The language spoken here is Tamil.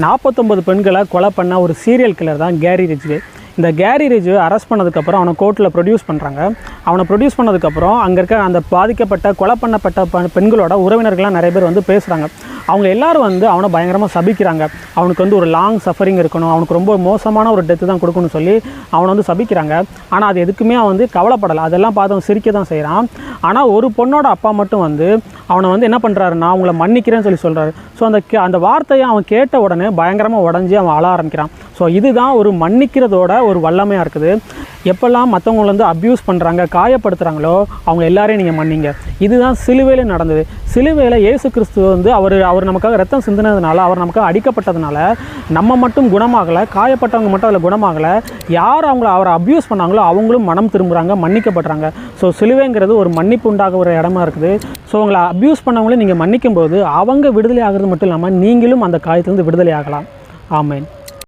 49 பெண்களை கொலை பண்ண ஒரு சீரியல் கில்லர் தான் கேரி ரிட்ஜ்வே. இந்த கேரி ரிட்ஜ்வே அரெஸ்ட் பண்ணதுக்கப்புறம் அவனை கோர்ட்டில் ப்ரொடியூஸ் பண்ணுறாங்க. அவனை ப்ரொடியூஸ் பண்ணதுக்கப்புறம் அங்கே இருக்க அந்த பாதிக்கப்பட்ட கொலை பண்ணப்பட்ட பெண்களோட உறவினர்கள்லாம் நிறைய பேர் வந்து பேசுகிறாங்க. அவங்க எல்லோரும் வந்து அவனை பயங்கரமாக சபிக்கிறாங்க. அவனுக்கு வந்து ஒரு லாங் சஃபரிங் இருக்கணும், அவனுக்கு ரொம்ப மோசமான ஒரு டெத்து தான் கொடுக்கணும்னு சொல்லி அவனை வந்து சபிக்கிறாங்க. ஆனால் அது எதுக்குமே அவன் வந்து கவலைப்படலை. அதெல்லாம் பார்த்து அவன் சிரிக்க தான் செய்கிறான். ஆனால் ஒரு பொண்ணோட அப்பா மட்டும் வந்து அவனை வந்து என்ன பண்ணுறாருன்னா அவங்கள மன்னிக்கிறேன்னு சொல்லி சொல்கிறாரு. ஸோ அந்த வார்த்தையை அவன் கேட்ட உடனே பயங்கரமாக உடஞ்சி அவன் அழ ஆரம்பிக்கிறான். ஸோ இதுதான் ஒரு மன்னிக்கிறதோட ஒரு வல்லமையாக இருக்குது. எப்போல்லாம் மற்றவங்களை வந்து அப்யூஸ் பண்ணுறாங்க, காயப்படுத்துகிறாங்களோ அவங்க எல்லாரையும் நீங்கள் மன்னிங்க. இதுதான் சிலுவையில் நடந்தது. சிலுவையில் இயேசு கிறிஸ்து வந்து அவர் நமக்காக ரத்தம் சிந்தினதுனால, அவர் நமக்காக அடிக்கப்பட்டதுனால நம்ம மட்டும் குணமாகலை, காயப்பட்டவங்க மட்டும் அதில் குணமாகலை. யார் அவரை அப்யூஸ் பண்ணாங்களோ அவங்களும் மனம் திரும்புகிறாங்க, மன்னிக்கப்படுறாங்க. ஸோ சிலுவைங்கிறது ஒரு மன்னிப்பு உண்டாக ஒரு இடமா இருக்குது. ஸோ உங்களை அப்யூஸ் பண்ணவங்களே நீங்கள் மன்னிக்கும் போது அவங்க விடுதலை ஆகிறது மட்டும் இல்லாமல் நீங்களும் அந்த காயத்திலிருந்து விடுதலை ஆகலாம். ஆமென்.